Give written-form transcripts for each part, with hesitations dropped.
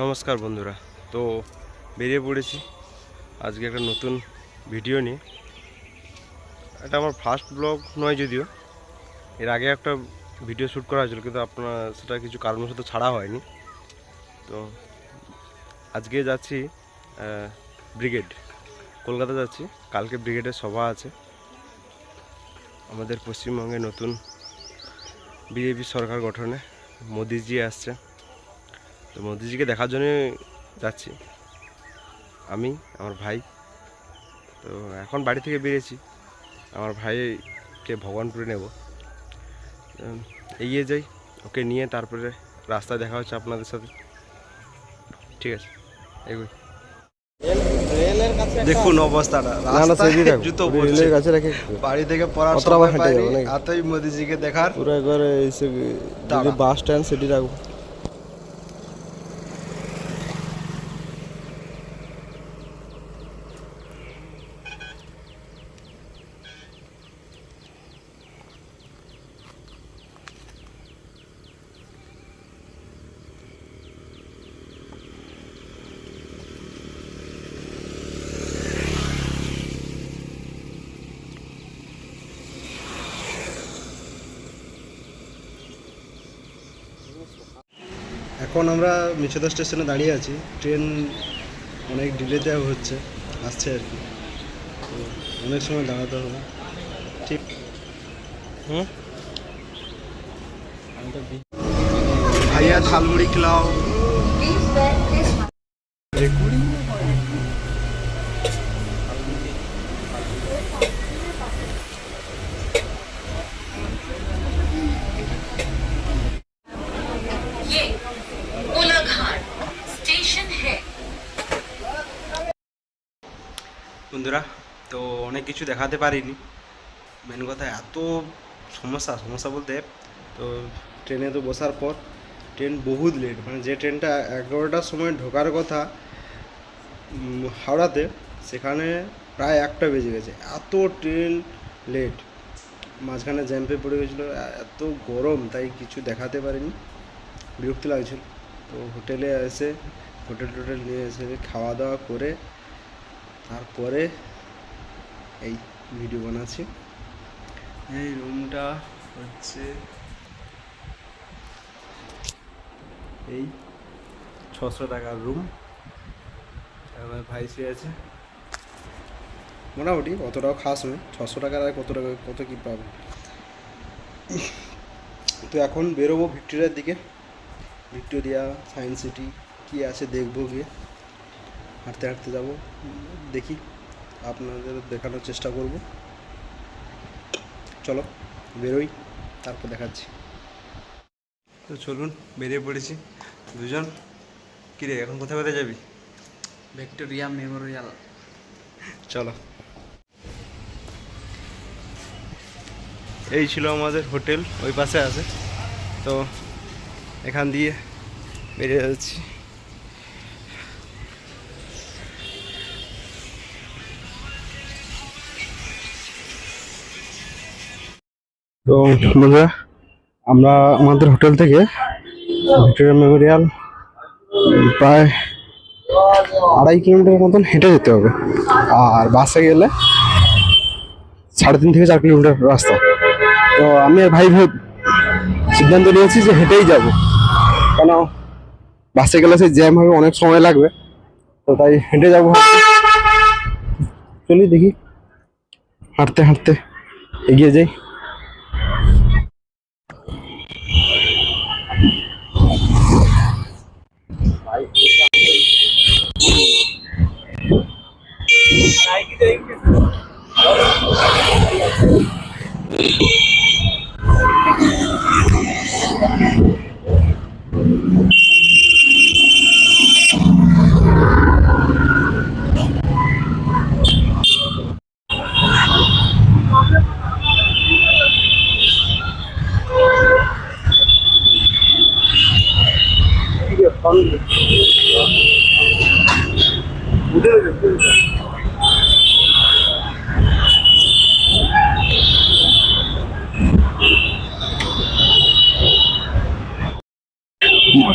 নমস্কার বন্ধুরা, তো বেরিয়ে পড়েছি আজকে একটা নতুন ভিডিও নিয়ে। এটা আমার ফার্স্ট ব্লগ নয়, যদিও এর আগে একটা ভিডিও শ্যুট করা হয়েছিল, কিন্তু আপনার সেটা কিছু কারণবশত ছাড়া হয়নি। তো আজকে যাচ্ছি ব্রিগেড, কলকাতা যাচ্ছি। কালকে ব্রিগেডের সভা আছে। আমাদের পশ্চিমবঙ্গে নতুন বিজেপি সরকার গঠনে মোদিজি আসছে, তো মোদিজিকে দেখার জন্য যাচ্ছি আমি, আমার ভাই। তো এখন বাড়ি থেকে বেরিয়েছি, আমার ভাইকে ভগবানপুরে নেব। এগিয়ে যাই, ওকে নিয়ে তারপরে রাস্তায় দেখা হচ্ছে আপনাদের সাথে। ঠিক আছে, এগোই। দেখুন অবস্থাটা, রাস্তায় জুতো পরছে, বাড়ি থেকে পড়ার সময় পাইনি, এতই মোদিজিকে দেখার। পুরো একবারে যদি বাস স্ট্যান্ড সেটি রাখবো। এখন আমরা মিছদা স্টেশনে দাঁড়িয়ে আছি। ট্রেন অনেক ডিলেতে হচ্ছে, আসছে আর কি। তো অনেক সময় দাঁড়াতে হবে। ঠিক ভাইয়া ঝালমুড়ি খেলাও। বন্ধুরা, তো অনেক কিছু দেখাতে পারিনি। মেন কথা এত সমস্যা বলতে, তো ট্রেনে তো বসার পর ট্রেন বহুত লেট, মানে যে ট্রেনটা 11টার সময় ঢোকার কথা হাওড়াতে, সেখানে প্রায় 1টা বেজে গেছে। এত ট্রেন লেট, মাঝখানে জ্যাম্পে পড়ে গেছিলো, এত গরম, তাই কিছু দেখাতে পারিনি, বিরক্তি লাগছিল। তো হোটেলে এসে হোটেল নিয়ে এসে খাওয়া দাওয়া করে তারপরে এই ভিডিও বানাচ্ছি। এই রুমটা হচ্ছে এই 600 টাকার রুম। আমার ভাই শুয়ে আছে, মোটামুটি অতটাও খাস নয়। 600 টাকার আর কত কী পাবে। তো এখন বেরোবো ভিক্টোরিয়ার দিকে, ভিক্টোরিয়া সায়েন্স সিটি কী আছে দেখবো, গিয়ে হাঁটতে হাঁটতে যাবো, দেখি আপনাদের দেখানোর চেষ্টা করব। চলো বেরোই, তারপর দেখাচ্ছি। তো চলুন, বেরিয়ে পড়েছি দুজন। কিরে, এখন কোথায় যাবি? Victoria Memorial. চলো। এই ছিল আমাদের হোটেল, ওই পাশে আছে। তো এখান দিয়ে বেরিয়ে যাচ্ছি। তো বন্ধুরা, আমরা আমাদের হোটেল থেকে ভিক্টোরিয়া মেমোরিয়াল প্রায় 2.5 কিলোমিটার মতন হেঁটে যেতে হবে, আর বাসে গেলে 3.5 থেকে 4 কিলোমিটার রাস্তা। তো আমি আর ভাই সিদ্ধান্ত নিয়েছি যে হেঁটেই যাব, কেন বাসে গেলে সেই জ্যাম হবে, অনেক সময় লাগবে। তো তাই হেঁটে যাবো। চলি দেখি, হাঁটতে হাঁটতে এগিয়ে যাই।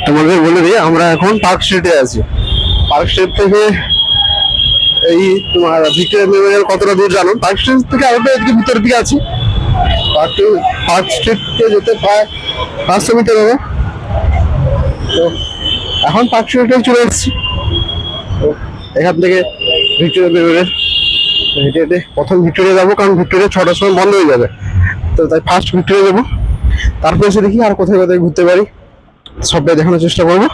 তোমাদের বলে দিই, আমরা এখন পার্ক স্ট্রিটে আছি। পার্ক স্ট্রিট থেকে এই তোমার ভিক্টোরিয়া মেমোরিয়াল কতটা দূর জানো? পার্ক স্ট্রিট থেকে আরেকটা এদিকে ভিতরের দিকে আছি। পার্ক স্ট্রিটে যেতে প্রায় 500 মিটার হবে। তো এখন পার্ক স্ট্রিটে চলে এসেছি। তো এখান থেকে ভিক্টোরিয়া মেমোরিয়াল হেঁটে হেঁটে প্রথম ভিক্টোরিয়া যাবো, কারণ ভিক্টোরিয়া 6টার সময় বন্ধ হয়ে যাবে। তো তাই ফার্স্ট ভিক্টোরিয়া যাবো, তারপরে এসে দেখি আর কোথায় কোথায় ঘুরতে পারি, সবটাই দেখানোর চেষ্টা করবো।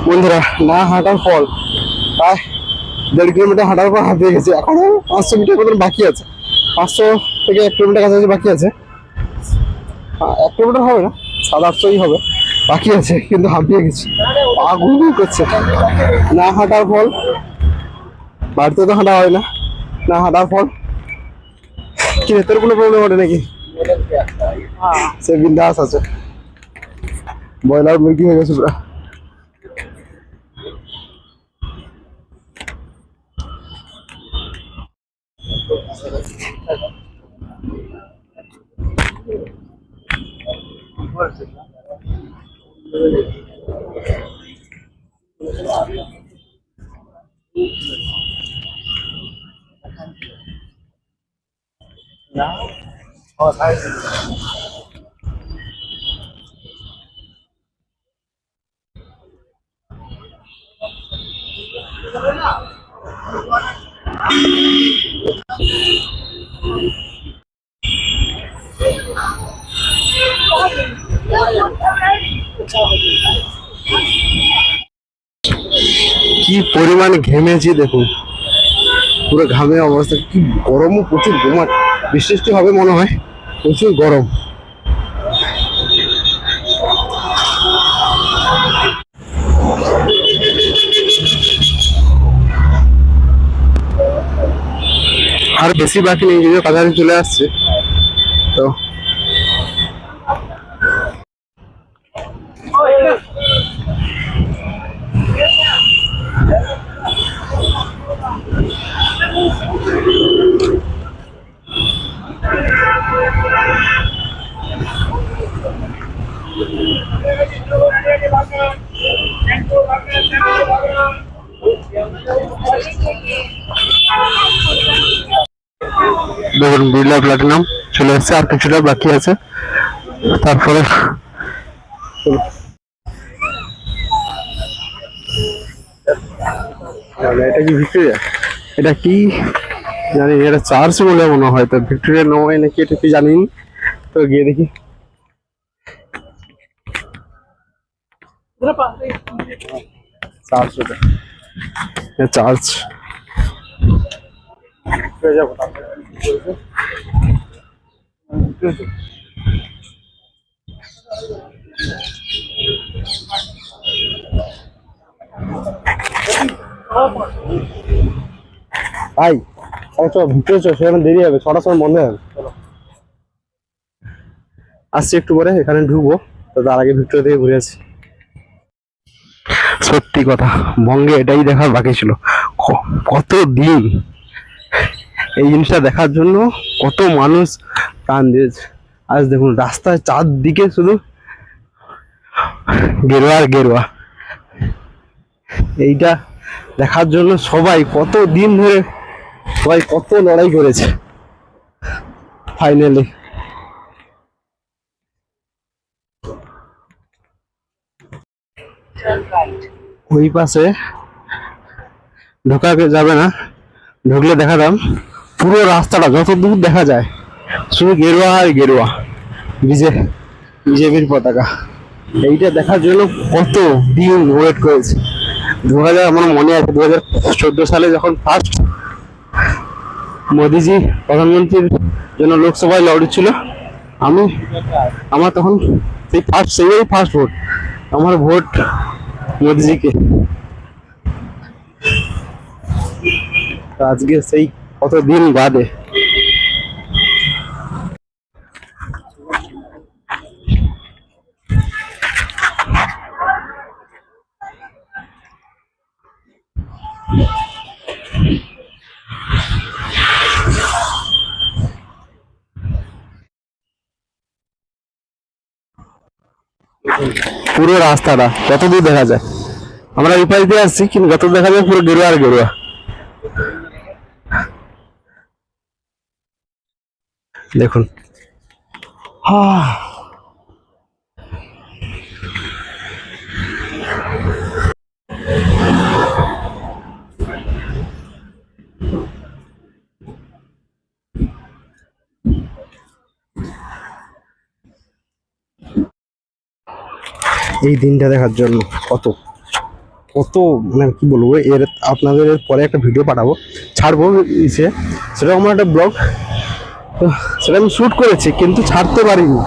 বন্ধুরা, না হাঁটার ফল, প্রায় 1.5 কিলোমিটার হাঁটার পর হাঁপিয়ে গেছি। এখনো 500 মিটার মতন বাকি আছে। 500 থেকে 1 কিলোমিটার কাছাকাছি বাকি আছে। 1 কিলোমিটার হবে না, 700-800 হবে বাকি আছে, কিন্তু হাঁপিয়ে গেছি, পা গুলগুল করছে। না হাঁটার ফল, বাড়িতে তো হাঁটা হয় না, না হাঁটার ফল। কি তোর কোনো প্রবলেম ওঠে নাকি? সে বিন্দাস আছে, ব্রয়লার মুরগি হয়ে গেছে পুরা। কি পরিমাণ ঘেমেছি দেখুন, পুরো ঘামে অবস্থা। কি গরমও প্রচুর, ঘুমাট বৃষ্টি হবে মনে হয়, প্রচুর গরম। আর বেশি বাকি নেই, যদিও কাছাকাছি চলে আসছে। তো দেখুন, বিড়লা প্লাটিনাম চলে এসছে, আর কিছুটা বাকি আছে। তারপরে এটা কি ভিক্টোরিয়া? এটা কি জানি, এটা চার্চ বলে মনে হয়। তো ভিক্টোরিয়া নয় নাকি এটা কি জানি। তো গিয়ে দেখি। চার্জ ভাই, চল ভিতরে চল, সেখানে দেরি হবে, 6টার সময় বন্ধ হবে। আসছি একটু পরে, এখানে ঢুকবো, তো তার আগে ভিক্টোরিয়া থেকে ঘুরে আসি। সত্যি কথা, বঙ্গে এটাই দেখার বাকি ছিল। কত দিন এই জিনিসটা দেখার জন্য কত মানুষ প্রাণ দিয়েছে। আজ দেখুন রাস্তায় চারদিকে শুধু গেরুয়া আর গেরুয়া। এইটা দেখার জন্য সবাই কত দিন ধরে, সবাই কত লড়াই করেছে, ফাইনালি ওই পাশে ঢোকা যাবে না, ঢুকলে দেখাতাম পুরো রাস্তাটা যত দূর দেখা যায় শুধু গেরুয়া আর গেরুয়া, বিজেপির পতাকা। এইটা দেখার জন্য কত দিন ওয়েট করেছে। আমার মনে আছে 2014 সালে যখন ফার্স্ট মোদিজি প্রধানমন্ত্রীর জন্য লোকসভায় লড়ছিল, আমার তখন সেই ফার্স্ট ভোট, আমার ভোট মোদিজিকে। আজকে সেই কতদিন বাদে পুরো রাস্তাটা কত দূর দেখা যায়। আমরা এই পাশ দিয়ে আসছি, কিন্তু যত দেখা যায় পুরো গেরুয়া আর গেরুয়া। দেখুন এই দিনটা দেখার জন্য কত কত মানে কি বলবো। আপনাদের পরে একটা ভিডিও পাঠাবো, ছাড়বো ইসে, সেটা আমার একটা ব্লগ, তো সেটা আমি শ্যুট করেছি কিন্তু ছাড়তে পারিনি।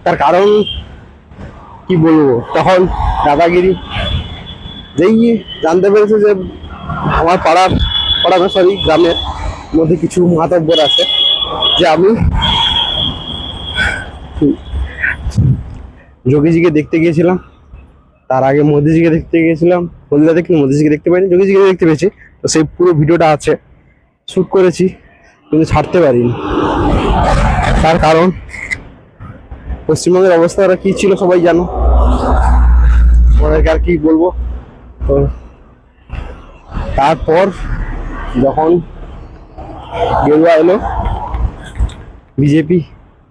তার কারণ কি বলবো, তখন দাদাগিরি যেই জানতে পেরেছে যে আমার পাড়ার সরি গ্রামের মধ্যে কিছু মাতব্বর আছে, যে আমি যোগীজিকে দেখতে গিয়েছিলাম, তার আগে মোদিজিকে দেখতে গিয়েছিলাম, হলদিয়াতে কিন্তু মোদিজিকে দেখতে পাইনি, যোগীজিকে দেখতে পেয়েছি। তো সেই পুরো ভিডিওটা আছে, শ্যুট করেছি কিন্তু ছাড়তে পারিনি। তার কারণ পশ্চিমবঙ্গের অবস্থা কি ছিল সবাই জানো, ওনাদেরকে আর কি বলবো। তো তারপর যখন গেরুয়া এলো, বিজেপি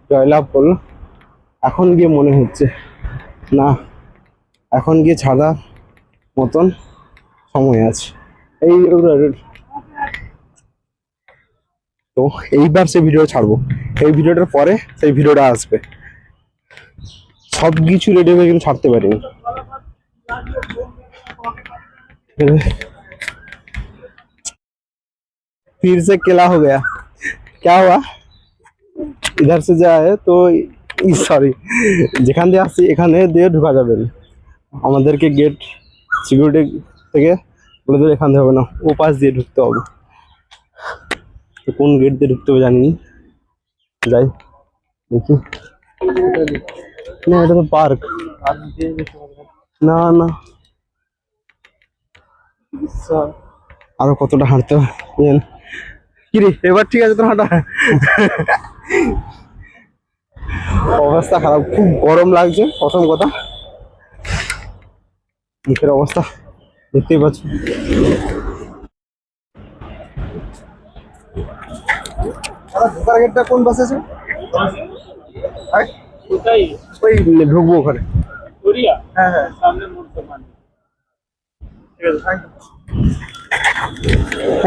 জয়লাভ করলো, এখন গিয়ে মনে হচ্ছে না, এখন গিয়ে ছাড়ার মতন সময় আছে। তো এইবার সেই ভিডিও ছাড়বো, এই ভিডিওটার পরে সেই ভিডিওটা আসবে। সব কিছু রেডি হয়ে কিন্তু ছাড়তে পারিনি। फिर से केला हो गया, क्या हुआ? इधर से जाए तो সরি, যেখান দিয়ে আসছি এখানে দিয়ে ঢোকা যাবে না, আমাদেরকে গেট সিকিউরিটি থেকে বলে দিল এখান দিয়ে হবে না, ও পাশ দিয়ে ঢুকতে হবে। তো কোন গেট দিয়ে ঢুকতে হবে জানি, যাই দেখি। না, এটা তো পার্ক, না না আরো কতটা হাঁটতে হবে। কিরে এবার ঠিক আছে তো হাঁটা? অবস্থা খারাপ, খুব গরম লাগছে, প্রথম কথা মুখের অবস্থা দেখতেই পাচ্ছ। ঢোকার গেটটা কোন বাসে আছে? ওই ঢুকবো ওখানে। হ্যাঁ হ্যাঁ,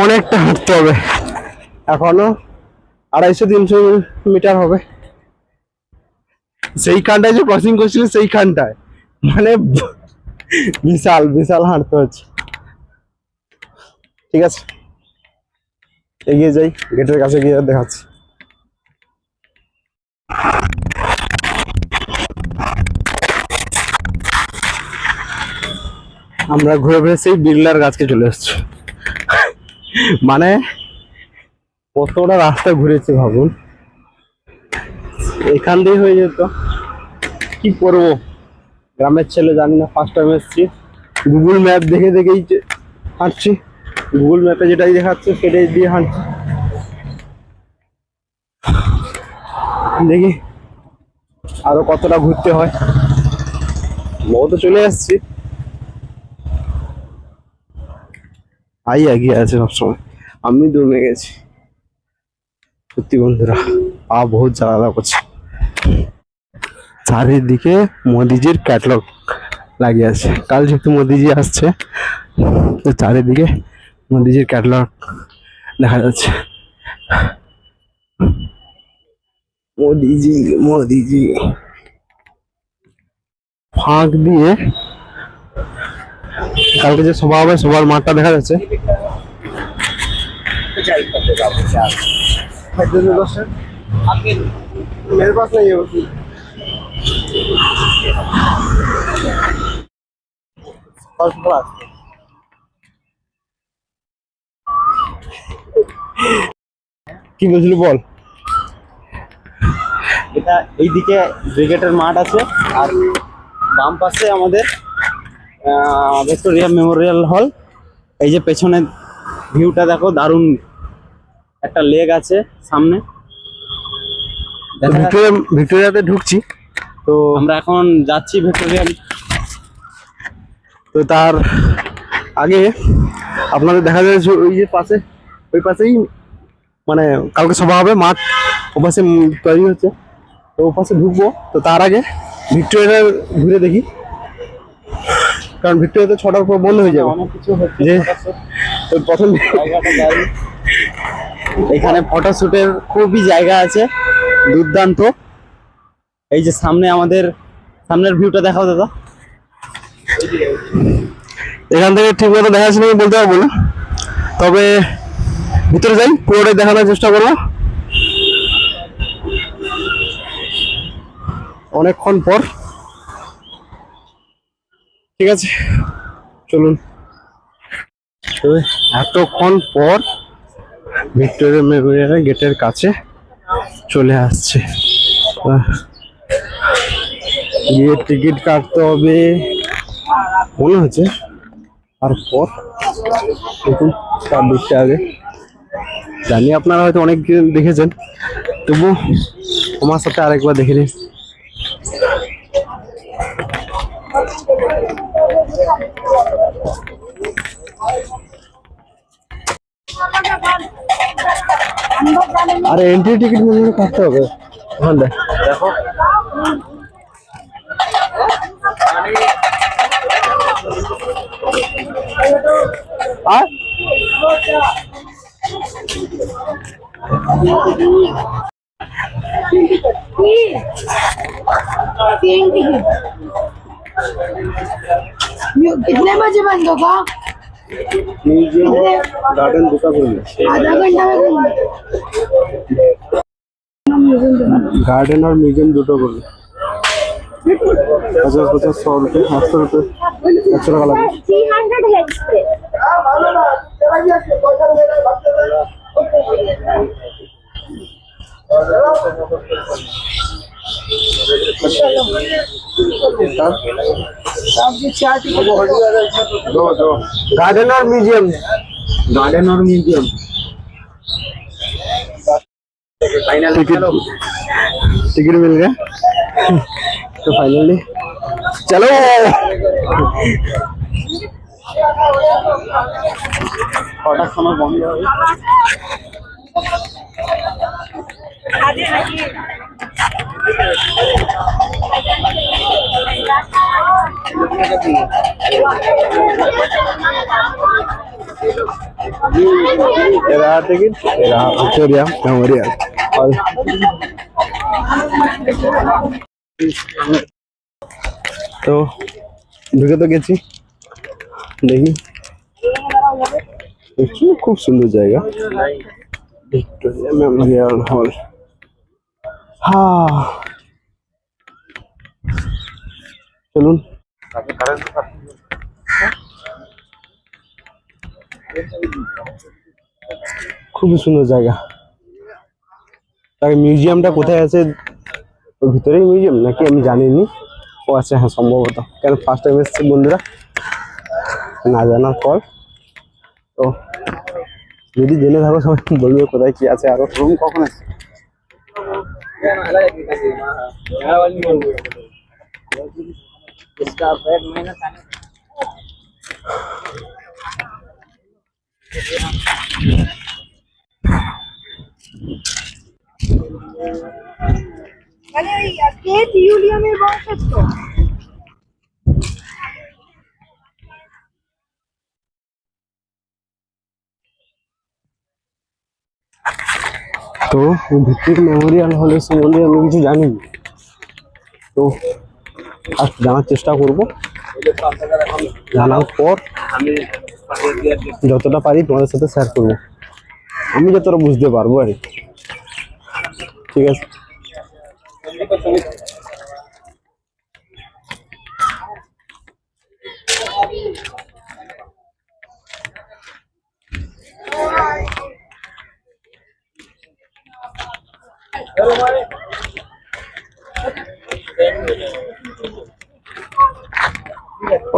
অনেকটা হাঁটতে হবে, এখনো 250-300 মিটার হবে। সেইখানটায় যে ক্রসিং করছিল সেইখানটায়, মানে বিশাল বিশাল হাঁটতে হচ্ছে। ঠিক আছে, এগিয়ে যাই, গেটের কাছে গিয়ে দেখাচ্ছি। আমরা ঘুরে ফিরে সেই বিড়লার গাছকে চলে এসেছি। মানে কতটা রাস্তা ঘুরেছি ভাবুন, এখান দিয়ে হয়ে যেত। কি করবো, গ্রামের ছেলে, জানি না, ফার্স্ট টাইম এসেছি, গুগল ম্যাপ দেখে দেখেই হাঁটছি। গুগল ম্যাপে যেটাই দেখাচ্ছে সেটাই দিয়ে হাঁটছি। দেখি আরো কতটা ঘুরতে হয়। বহুত চলে আসছি, আই এগিয়ে আছে সবসময়, আমি দমে গেছি সত্যি বন্ধুরা, পা বহুত জ্বালা করছে। চারিদিকে মোদিজির ক্যাটলগ লাগিয়ে আছে, কাল যেহেতু মোদিজি আসছে তো চারিদিকে মোদিজির ক্যাটলগ দেখা যাচ্ছে। মোদিজি মোদিজি ফাঁক দিয়ে কালকে যে সভা হবে সবার মাঠটা দেখা যাচ্ছে। मेरे पास नहीं है वो चीज़। First class। কি বলছিলি বল। এটা এইদিকে ব্রিগেডের মাঠ আছে, আর বাম পাশে আমাদের ভিক্টোরিয়া মেমোরিয়াল হল। এই যে পেছনে ভিউটা দেখো, দারুণ একটা লেক আছে সামনে। দেখা যাচ্ছে। ভিক্টোরিয়াতে ঢুকছি তো আমরা এখন যাচ্ছি ভিক্টোরিয়া। তো তার আগে আপনাদের দেখা যায় যে ওই যে পাশে, ওই পাশেই মানে কালকে সভা হবে, মাঠ ও পাশে তৈরি হচ্ছে, তো ও পাশে ঢুকবো। তো তার আগে ভিক্টোরিয়া ঘুরে দেখি, কারণ ভিক্টোরিয়াতে 6টার পর বন্ধ হয়ে যাবে। অনেক কিছু হচ্ছে যে তো প্রথম জায়গাটা দারুণ। এখানে ফটোশুটের খুবই জায়গা আছে দুর্দান্ত। এই যে সামনে আমাদের সামনের ভিউটা দেখাও দাদা। এখান থেকে ঠিক মতো দেখা যাচ্ছে না বলতে পারবো না, তবে ভিতরে যাই, পুরোটাই দেখানোর চেষ্টা করবো। অনেকক্ষণ পর, ঠিক আছে চলুন। তো এতক্ষণ পর ভিক্টোরিয়া মেমোরিয়াল গেটের কাছে চলে আসছে, গিয়ে টিকিট কাটতে হবে মনে হচ্ছে। তারপর দেখুন তার দিকটা আগে, জানি আপনারা হয়তো অনেক দেখেছেন, তবু আমার সাথে আরেকবার দেখে নিন। আরে এন্ট্রি টিকিট মনে হয় কাটতে হবে ওখান থেকে, দেখো আর कितने बजे बंद होगा? गार्डन दुका করলে आधा घंटा में गार्डन और म्यूजियम দুটো করলে 50 100 रुपये 800 रुपये 100 টাকা লাগবে। 300 है इस पे। दो गार्डन और म्यूजियम, गार्डन और म्यूजियम टिकट मिल गया तो फाइनली चलो। কটার সময় বন্ধ হবে? रहा टिकट, रहा विक्टोरिया मेमोरियल। और তো ঢুকে তো গেছি, দেখি খুব সুন্দর জায়গা ভিক্টোরিয়া মেমোরিয়াল হল। চলুন খুবই সুন্দর জায়গা। তার মিউজিয়ামটা কোথায় আছে, ওর ভিতরেই মিউজিয়াম নাকি আমি জানিনি। ও আচ্ছা হ্যাঁ সম্ভবত, কেন ফার্স্ট টাইম এসেছে বন্ধুরা, না জানার পর। তো যদি জেনে থাকো সবাই বলবে কোথায় কি আছে। আরো রুম কখন আছে মানে ওই কেট ইউলিয়ামের বংশস্থ। তো ভিক্টোরিয়া মেমোরিয়াল হলের সম্বন্ধে আমি কিছু জানি না। তো আজ জানার চেষ্টা করব, জানার পর যতটা পারি তোমাদের সাথে শেয়ার করবো, আমি যতটা বুঝতে পারবো আর কি। ঠিক আছে,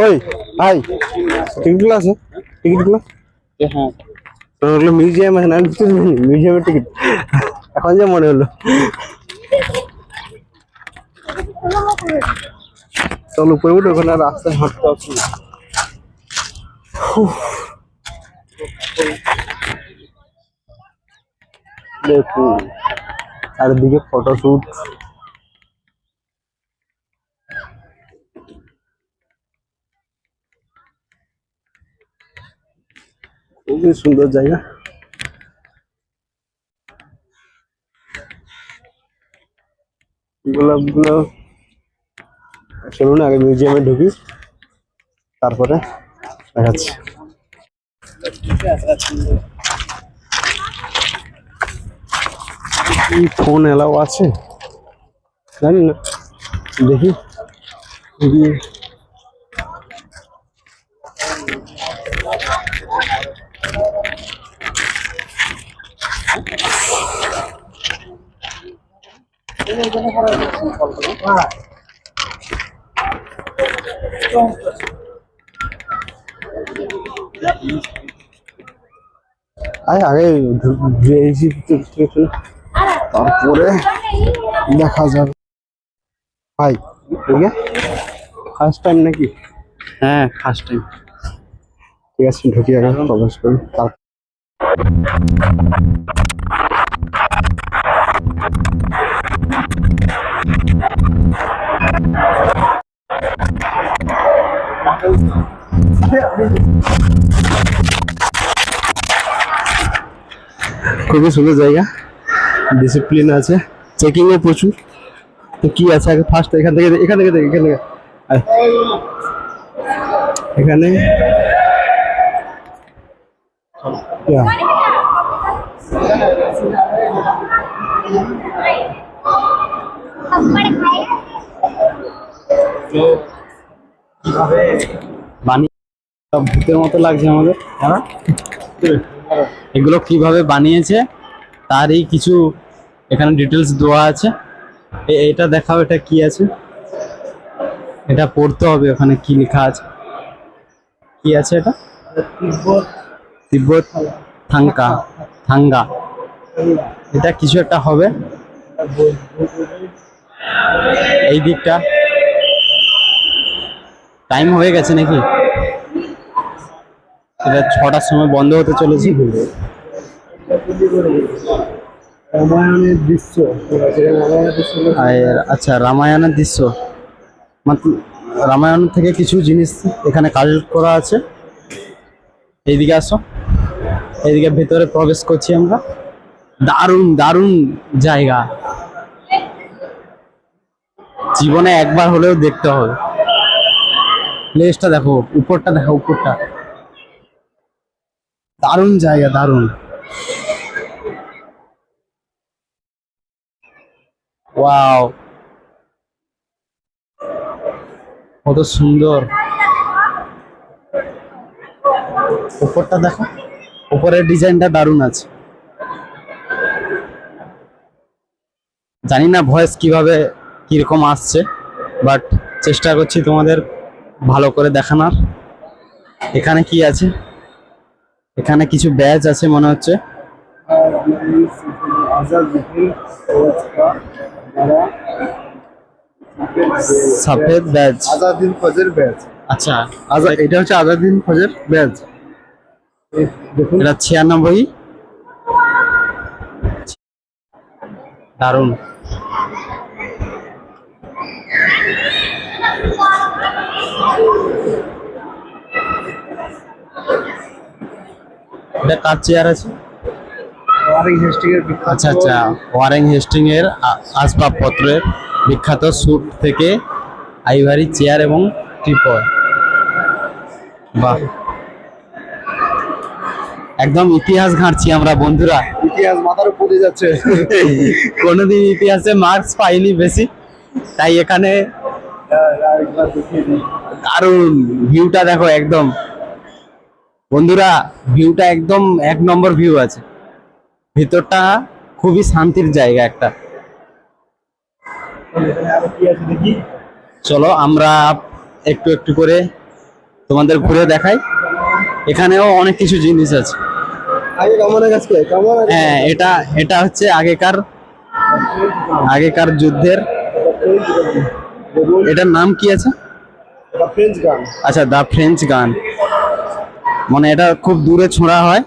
ওই ভাই টিকিটগুলো আছে, টিকিটগুলো হ্যাঁ ওগুলো মিউজিয়াম আছে না, মিউজিয়ামের টিকিট এখন যে মনে হলো। চল উপরে উঠে, ওখানে রাস্তায় হাঁটতে পারছি না। দেখুন চারিদিকে ফটোশুট, খুবই সুন্দর জায়গা। গোলাপগুলো চলুন আগে মিউজিয়ামে ঢুকি, তারপরে দেখাচ্ছি। ফোন এলাও আছে জানি না, দেখি গিয়ে। আগে তারপরে দেখা যাবে। ভাই ঠিক আছে, ফার্স্ট টাইম নাকি? হ্যাঁ ফার্স্ট টাইম। ঠিক আছে ঢুকি, আগে প্রবেশ করি। খুবই সুন্দর জায়গা, ডিসিপ্লিন আছে, চেকিংও প্রচুর। তো কি আছে আগে ফার্স্ট এখান থেকে আয়। এখানে ইয়া, ভূতের মতো লাগছে আমাদের। এগুলো কিভাবে বানিয়েছে তারই কিছু এখানে ডিটেলস দেওয়া আছে। এটা দেখাও, এটা কি আছে, এটা পড়তে হবে, ওখানে কি লেখা আছে, কি আছে এটা? তিব্বত থাঙ্গা, এটা কিছু একটা হবে। এই দিকটা টাইম হয়ে গেছে নাকি? এটা 6টার সময় বন্ধ হতে চলেছে। রামায়ণের দৃশ্য, আর আচ্ছা রামায়ণের দৃশ্য, রামায়ণ থেকে কিছু জিনিস এখানে কালেক্ট করা আছে। এইদিকে আসো, এইদিকে ভেতরে প্রবেশ করছি আমরা। দারুণ দারুণ জায়গা, জীবনে একবার হলেও দেখতে হবে। প্লেসটা দেখো, উপরটা দেখো, উপরটা দারুণ জায়গা, দারুণ। ওয়াও, কত সুন্দর। উপরটা দেখো, উপরের ডিজাইনটা দারুণ আছে। জানি না ভয়েস কিভাবে কিরকম আসছে, বাট চেষ্টা করছি তোমাদের ভালো করে দেখানোর। এখানে কি আছে? এখানে কিছু ব্যাজ আছে মনে হচ্ছে। সফেদ ব্যাজ, আজাদিন ফজর ব্যাচ। আচ্ছা এটা হচ্ছে আজাদিন ফজর ব্যাচ। দেখুন এটা 96। দারুণ। এটা কার চেয়ার আছে? ওয়ারিং হেস্টিং এর বিখ্যাত। আচ্ছা আচ্ছা, ওয়ারেন হেস্টিং এর আসবাবপত্রের বিখ্যাত স্যুট থেকে আইভারি চেয়ার এবং ট্রিপড। বাহ, একদম ইতিহাস ঘাঁটছি আমরা বন্ধুরা। ইতিহাস মাথার উপরে যাচ্ছে। কোনোদিন ইতিহাসে মার্কস পাইনি বেশি, তাই এখানে একবার দেখিয়ে দিই। দারুণ ভিউটা দেখো একদম। বন্ধুরা, ভিউটা একদম 1 নম্বর ভিউ আছে। ভিতরটা খুবই শান্তির জায়গা একটা। আর কি আছে দেখি। চলো আমরা একটু একটু করে তোমাদের ঘুরে দেখাই। এখানেও অনেক কিছু জিনিস আছে। আগে কেমন আজকে কেমন? হ্যাঁ, এটা হচ্ছে আগেকার যুদ্ধের। এটার নাম কি আছে? ফ্রেঞ্চ গান। আচ্ছা, দা ফ্রেঞ্চ গান। মানে এটা খুব দূরে ছোঁড়া হয়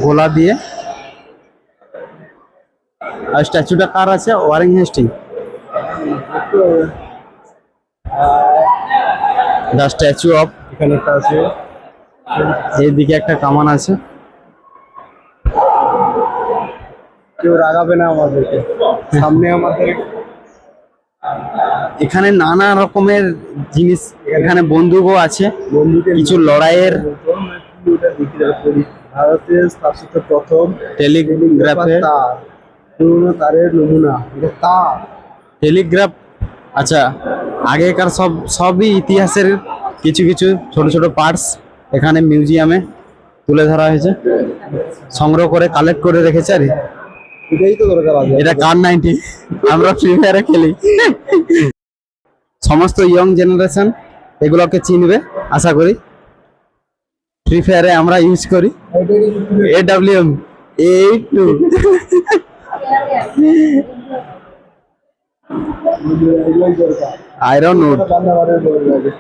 গোলা দিয়ে। আর স্ট্যাচুটা কার আছে? Warren Hastings. The statue of. এখানে একটা আছে। এইদিকে একটা কামান আছে। কেউ রাগাবে না আমাদেরকে। সামনে আমাদের এখানে নানা রকমের জিনিস, এখানে বন্দুকও আছে, বন্ধুকে কিছু লড়াইয়ের। ভারতের স্থাপিত প্রথম টেলিগ্রাফের তার, পুরোনো তারের নমুনা। এটা তার। টেলিগ্রাফ। আচ্ছা, আগেকার সবই ইতিহাসের কিছু কিছু ছোট ছোট পার্টস এখানে মিউজিয়ামে তুলে ধরা হয়েছে, সংগ্রহ করে কালেক্ট করে রেখেছে। আর এটাই তো দরকার আছে। এটা কার 90, আমরা ফ্রি ফায়ারে খেলি। সমস্ত ইয়ং জেনারেশন এগুলোকে চিনবে আশা করি। ফ্রি ফায়ারে আমরা ইউজ করি AWM 82। আয়রন উড,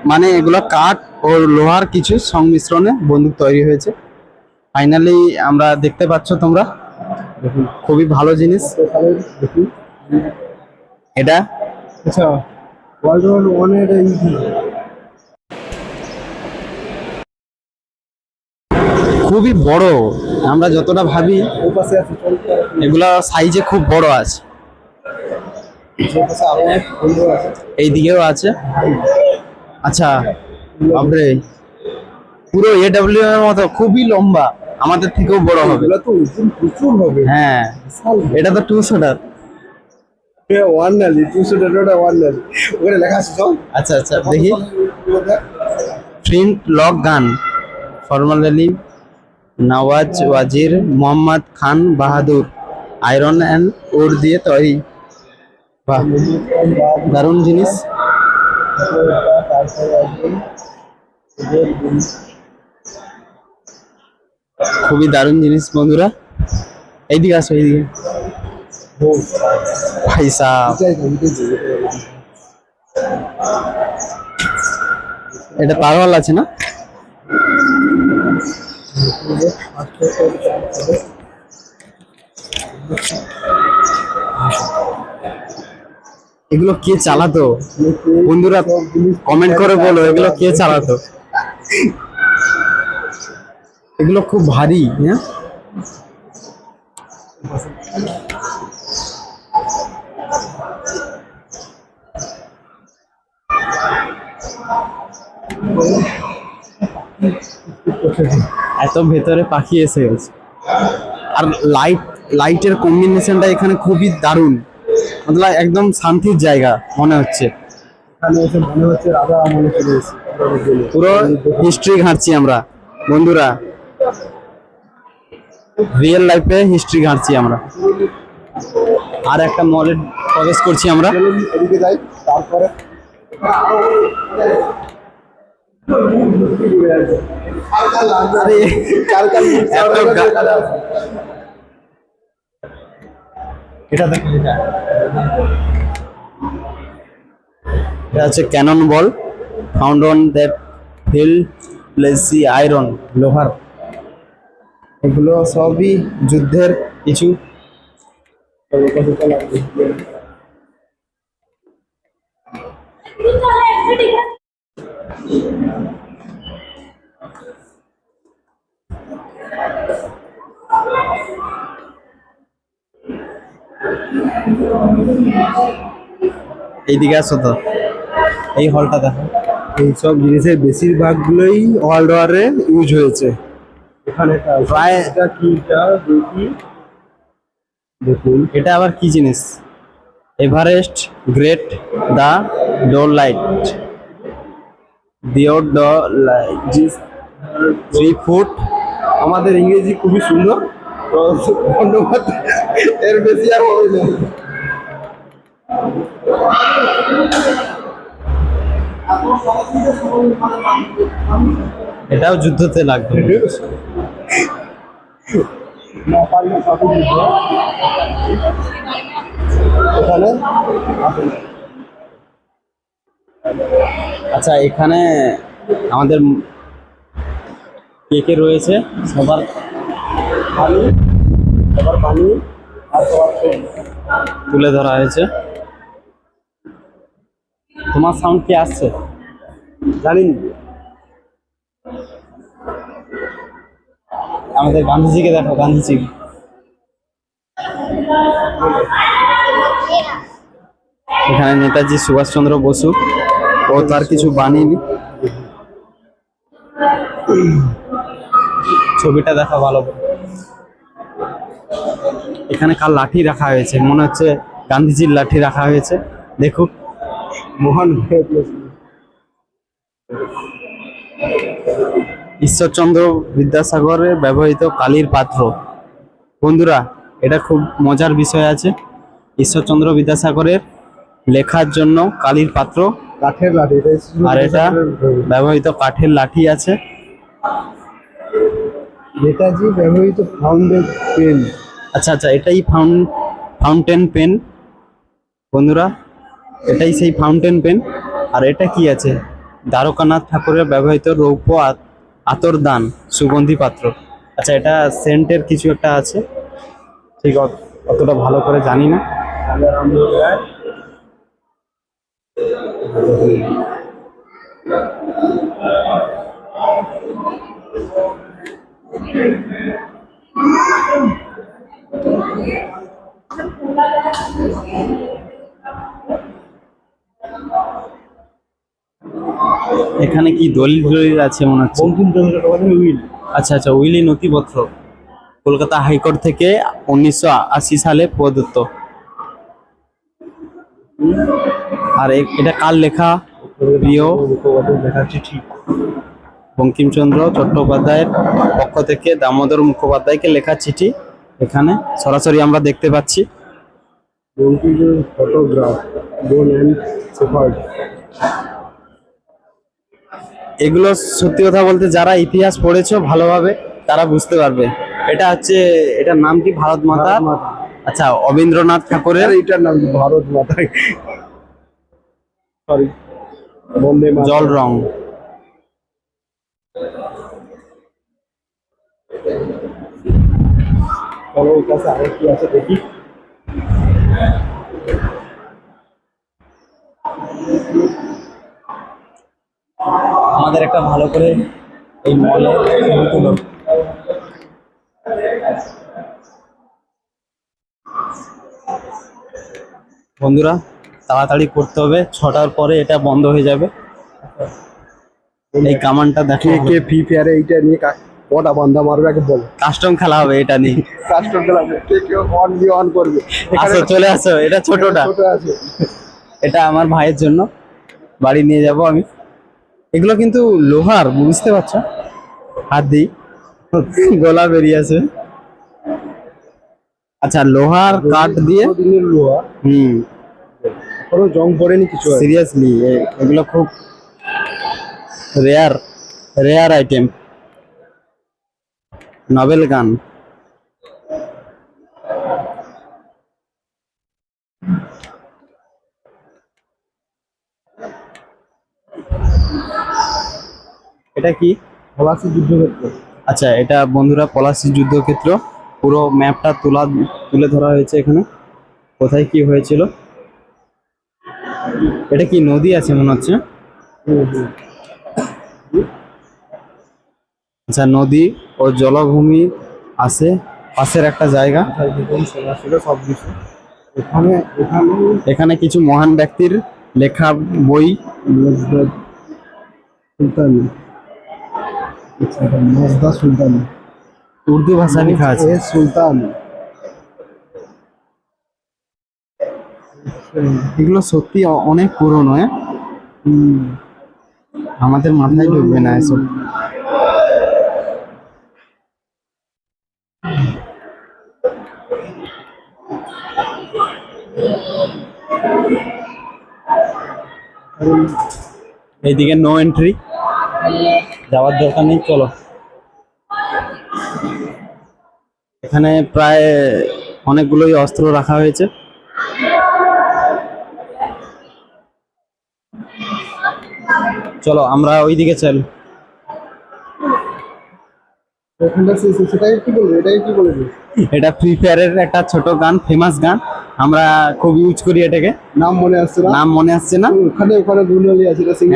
মানে এগুলো কাঠ ও লোহার কিছু সংমিশ্রণে বন্দুক তৈরি হয়েছে। ফাইনালি আমরা দেখতে পাচ্ছ তোমরা, খুবই ভালো জিনিস এটা। আচ্ছা, ওয়ার্ল্ড ওয়ার 1 এর খুবই বড়, আমরা যতটা ভাবি ওই পাশে আছে। এগুলা সাইজে খুব বড় আছে। ওই পাশে আরো অনেক বন্ধু আছে। এই দিকেও আছে। আচ্ছা, বাপরে, পুরো AWM এর মতো খুবই লম্বা, আমাদের থেকেও বড় হবে। এগুলো তো ওজন প্রচুর হবে। হ্যাঁ, এটা তো 200টার। ওয়ান নালি 200 ওয়ান নালি ওখানে লেখা আছে। সব আচ্ছা আচ্ছা, দেখি। Flintlock gun, formerly Nawaz Wazir Mohammad Khan Bahadur, iron and ওর দিয়ে তৈরি। বাহ, দারুণ জিনিস। খুবই দারুণ জিনিস বন্ধুরা। এইদিকে আসো, এইদিকে। ভাই সাহেব, এটা পারওয়াল আছে না? এগুলো কে চালাতো বন্ধুরা? কমেন্ট করে বলো এগুলো কে চালাতো। এগুলো খুব ভারী। হ্যাঁ, এত ভেতরে পাখি এসে গেছে। আর লাইটের কম্বিনেশনটা এখানে খুবই দারুণ, মতলব একদম শান্তির জায়গা মনে হচ্ছে। এখানে এসে মনে হচ্ছে রাজা আমলে চলে এসেছি পুরো হিস্ট্রি ঘাঁটছি আমরা বন্ধুরা, রিয়েল লাইফে হিস্ট্রি ঘাঁটছি আমরা। আর একটা মলে প্রবেশ করছি আমরা। এদিকে যাই, তারপরে আরে এত এটা দেখুন, এটা হচ্ছে cannon ball, found on that hill Plassey iron, লোহার। এগুলো সবই যুদ্ধের কিছু। এইদিকে আসো তো, এই হলটা দেখো। এইসব জিনিসের বেশিরভাগগুলোই ওয়ার্ল্ড ওয়ারে ইউজ হয়েছে। এখানে প্রায় এটা কিটা দেখি, দেখুন এটা আবার কি জিনিস? Everest great the door light দিওর ডো 3 ফুট। আমাদের ইংরেজি খুবই সুন্দর, তো ধন্যবাদ, এর বেশি আর হবে না। এটাও যুদ্ধতে লাগবে। না পারলে সবই যুদ্ধ। এখানে আচ্ছা, এখানে আমাদের কে কে রয়েছে সবার পানি, সবার পানি আর সবার ট্রেন। তুলে ধরা হয়েছে। তোমার সাউন্ড কি আসছে? জানিনি। আমাদের গান্ধীজিকে দেখো, গান্ধীজি। এখানে নেতাজি সুভাষচন্দ্র বসু ও তার কিছু বাণী, ছবিটা দেখা ভালো করে। এখানে কার লাঠি রাখা হয়েছে? মনে হচ্ছে গান্ধীজির লাঠি রাখা হয়েছে। দেখুক, মহান ঈশ্বরচন্দ্র বিদ্যাসাগরের ব্যবহৃত কালির পাত্র। বন্ধুরা, এটা খুব মজার বিষয় আছে। ঈশ্বরচন্দ্র বিদ্যাসাগরের লেখার জন্য কালির পাত্র, কাঠের লাঠি, আর এটা ব্যবহৃত কাঠের লাঠি আছে। নেতাজি ব্যবহৃত ফাউন্ডেড পেন। আচ্ছা আচ্ছা, এটাই ফাউন্টেন পেন বন্ধুরা, এটাই সেই ফাউন্টেন পেন। আর এটা কি আছে? দ্বারকানাথ ঠাকুরের ব্যবহৃত রৌপ্য আতরদান সুগন্ধি পাত্র। আচ্ছা, এটা সেন্টের কিছু একটা আছে, ঠিক অতটা ভালো করে জানি না। এখানে কি দলিল দলিল আছে মনে হচ্ছে। বঙ্কিমচন্দ্র চট্টোপাধ্যায় উইল। আচ্ছা আচ্ছা, উইলি নথিপত্র, কলকাতা হাইকোর্ট থেকে 1980 সালে প্রদত্ত। আর এটা কার লেখা? প্রিয় মুখোপাধ্যায় লেখা চিঠি। বঙ্কিমচন্দ্র চট্টোপাধ্যায়ের পক্ষ থেকে দামোদর মুখোপাধ্যায়কে লেখা চিঠি এখানে সরাসরি আমরা দেখতে পাচ্ছি। বঙ্কিমচন্দ্র ফটোগ্রাফ, বোন অ্যান্ড সেফার্ড। এগুলো সত্যি কথা বলতে যারা ইতিহাস পড়েছো ভালোভাবে তারা বুঝতে পারবে। এটা হচ্ছে, এটার নাম কি? ভারত মাতা। আচ্ছা, অবীন্দ্রনাথ ঠাকুরের এটার নাম কি? ভারত মাতায়, সরি, বন্দে মাতরম। জল রং। চলো ওর কাছে আরো কি আছে দেখি। আমাদের একটা ভালো করে এই মলে ছবি তুলো। বন্ধুরা, তাড়াতাড়ি করতে হবে, 6টার পরে এটা বন্ধ হয়ে যাবে। এই কামানটা দেখো, কে ফ্রি ফায়ারে এইটা নিয়ে কটা বান্দা মারবে আগে বলো। কাস্টম খেলা হবে এটা নিয়ে। কাস্টম খেলাবে, কে অন দিয়ে অন করবে। আসো চলে আসো, এটা ছোটটা, ছোট আছে। এটা আমার ভাইয়ের জন্য, বাড়ি নিয়ে যাব আমি। এগুলো কিন্তু লোহার, বুঝতে পারছো, হাত দিই গলা বেরিয়ে আছে। আচ্ছা, লোহার কাঠ দিয়ে, দিনের লোহা, হুম, কোনো জং পড়েনি কিছু আর। সিরিয়াসলি এগুলো খুব রেয়ার রেয়ার আইটেম। নভেল গান, এটা কি? পলাশি যুদ্ধক্ষেত্র। আচ্ছা, এটা বন্ধুরা পলাশী যুদ্ধক্ষেত্র, পুরো ম্যাপটা তুলে ধরা হয়েছে এখানে, কোথায় কি হয়েছিল। এটা কি নদী আছে মনে হচ্ছে? আচ্ছা, নদী ও জলভূমি আছে পাশের একটা জায়গা। ছিল সব কিছু এখানে। এখানে এখানে কিছু মহান ব্যক্তির লেখা বই, সুলতানি, মজদা সুলতানি, উর্দু ভাষা লেখা আছে। সুলতান। এগুলো সত্যি অনেক পুরনো, আমাদের মাথায় ঢুকবে না এসব। এইদিকে নো এন্ট্রি, যাওয়ার দরকার নেই, চলো। এখানে প্রায় অনেকগুলোই অস্ত্র রাখা হয়েছে। চলো আমরা ওইদিকে চল। সেটাই কি বলবো, এটাই কি বলবো। এটা ফ্রি ফায়ারের একটা ছোট গান, ফেমাস গান, আমরা খুব ইউজ করি এটাকে। নাম মনে আসছে না, নাম মনে আসছে না। ওখানে ওখানে দুনিয়া আছে, এটা সিঙ্গেল।